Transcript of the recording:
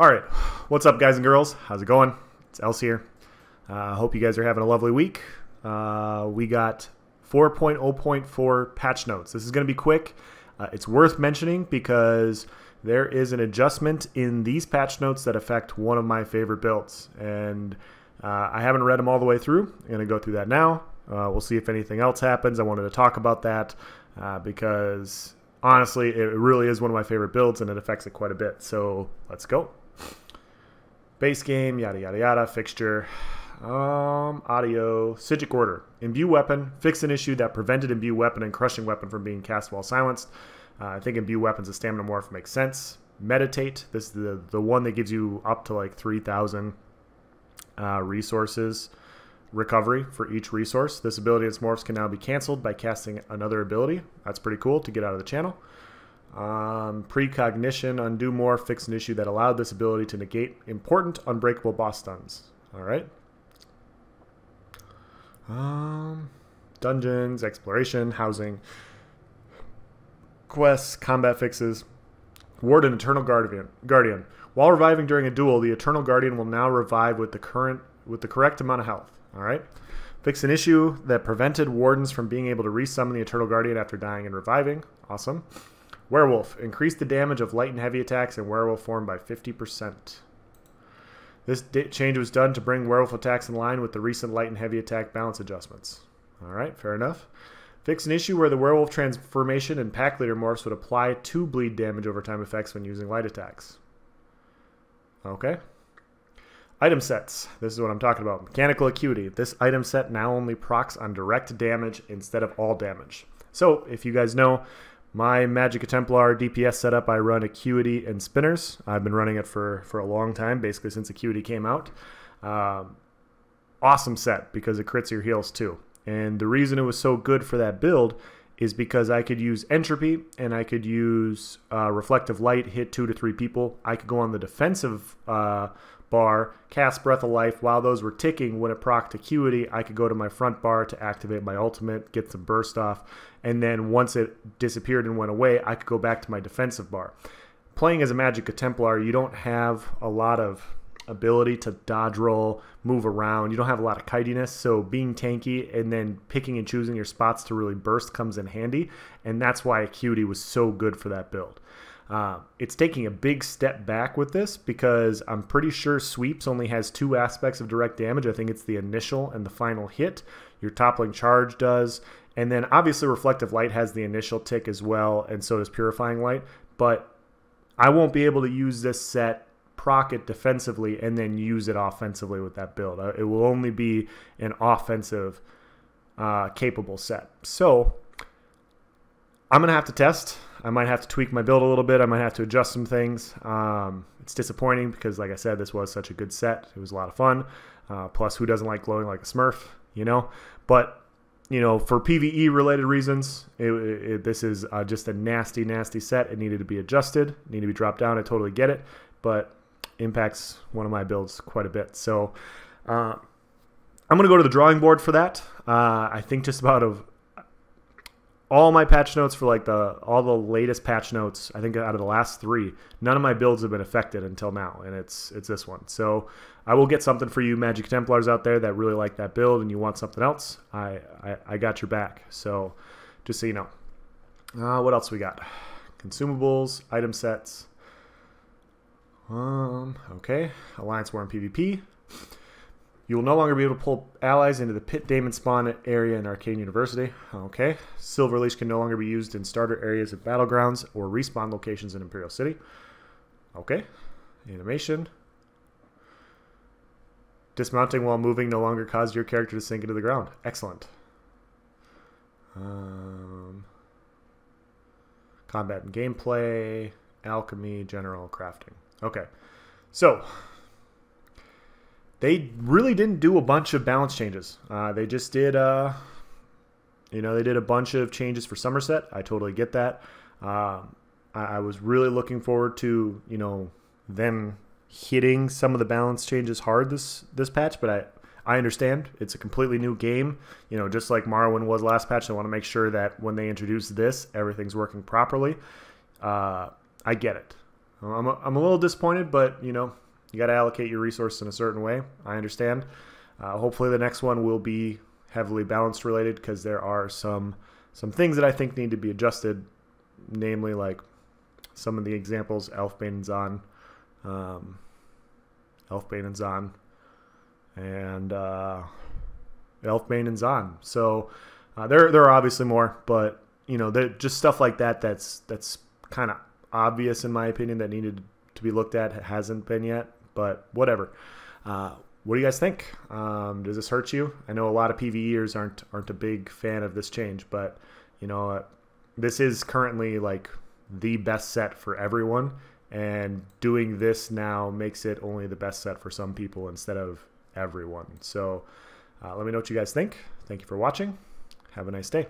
All right, what's up, guys and girls? How's it going? It's Else here. Hope you guys are having a lovely week. We got 4.0.4 patch notes. This is going to be quick. It's worth mentioning because there is an adjustment in these patch notes that affect one of my favorite builds, and I haven't read them all the way through. I'm going to go through that now. We'll see if anything else happens. I wanted to talk about that because honestly, it really is one of my favorite builds and it affects it quite a bit. So let's go. Base game, yada, yada, yada, fixture, audio, Sigic order. Imbue weapon, fix an issue that prevented imbue weapon and crushing weapon from being cast while silenced. I think imbue weapon's a stamina morph makes sense. Meditate, this is the one that gives you up to like 3,000 resources recovery for each resource. This ability and its morphs can now be canceled by casting another ability. That's pretty cool to get out of the channel. Precognition, undo morph, fix an issue that allowed this ability to negate important unbreakable boss stuns. All right. Dungeons, exploration, housing, quests, combat fixes. Warden, Eternal Guardian. While reviving during a duel, the Eternal Guardian will now revive with the correct amount of health. All right. Fix an issue that prevented wardens from being able to resummon the Eternal Guardian after dying and reviving. Awesome. Werewolf, increase the damage of light and heavy attacks in werewolf form by 50%. This change was done to bring werewolf attacks in line with the recent light and heavy attack balance adjustments. All right, fair enough. Fix an issue where the werewolf transformation and pack leader morphs would apply 2 bleed damage over time effects when using light attacks. Okay. Item sets. This is what I'm talking about. Mechanical Acuity. This item set now only procs on direct damage instead of all damage. So, if you guys know, my Magic Templar DPS setup, I run Acuity and Spinners. I've been running it for a long time, basically since Acuity came out. Awesome set because it crits your heals too. And the reason it was so good for that build is because I could use Entropy and I could use Reflective Light, hit 2 to 3 people. I could go on the defensive bar, cast Breath of Life. While those were ticking, when it procced Acuity, I could go to my front bar to activate my ultimate, get some burst off, and then once it disappeared and went away, I could go back to my defensive bar. Playing as a Magic Templar, you don't have a lot of ability to dodge roll, move around. You don't have a lot of kitiness, so being tanky and then picking and choosing your spots to really burst comes in handy, and that's why Acuity was so good for that build. It's taking a big step back with this because I'm pretty sure Sweeps only has 2 aspects of direct damage. I think it's the initial and the final hit. Your toppling charge does. And then obviously Reflective Light has the initial tick as well, and so does Purifying Light. But I won't be able to use this set, proc it defensively, and then use it offensively with that build. It will only be an offensive capable set. So I'm going to have to test. I might have to tweak my build a little bit. I might have to adjust some things. It's disappointing because, like I said, this was such a good set. It was a lot of fun. Plus, who doesn't like glowing like a Smurf, you know? But, you know, for PvE-related reasons, this is just a nasty, nasty set. It needed to be adjusted. It needed to be dropped down. I totally get it. But impacts one of my builds quite a bit. So I'm going to go to the drawing board for that. I think just about all my patch notes for like all the latest patch notes, I think out of the last 3, none of my builds have been affected until now, and it's this one. So I will get something for you Magic Templars out there that really like that build and you want something else. I got your back. So just so you know. What else we got? Consumables, item sets. Okay, Alliance War and PvP. You will no longer be able to pull allies into the Pit Daemon spawn area in Arcane University. Okay. Silver Leash can no longer be used in starter areas of battlegrounds or respawn locations in Imperial City. Okay. Animation. Dismounting while moving no longer caused your character to sink into the ground. Excellent. Combat and gameplay. Alchemy. General crafting. Okay. So they really didn't do a bunch of balance changes. They just did, you know, they did a bunch of changes for Summerset. I totally get that. I was really looking forward to, you know, them hitting some of the balance changes hard this patch, but I understand it's a completely new game. You know, just like Morrowind was last patch, I want to make sure that when they introduce this, everything's working properly. I get it. I'm a little disappointed, but you know, you got to allocate your resources in a certain way. I understand. Hopefully the next one will be heavily balanced related, because there are some things that I think need to be adjusted, namely like some of the examples, Elfbane and Zahn, and Elfbane and Zahn. So there are obviously more, but you know, just stuff like that that's kind of obvious in my opinion that needed to be looked at. It hasn't been yet, but whatever. What do you guys think? Does this hurt you? I know a lot of PvEers aren't a big fan of this change, but you know, this is currently like the best set for everyone, and doing this now makes it only the best set for some people instead of everyone. So let me know what you guys think. Thank you for watching. Have a nice day.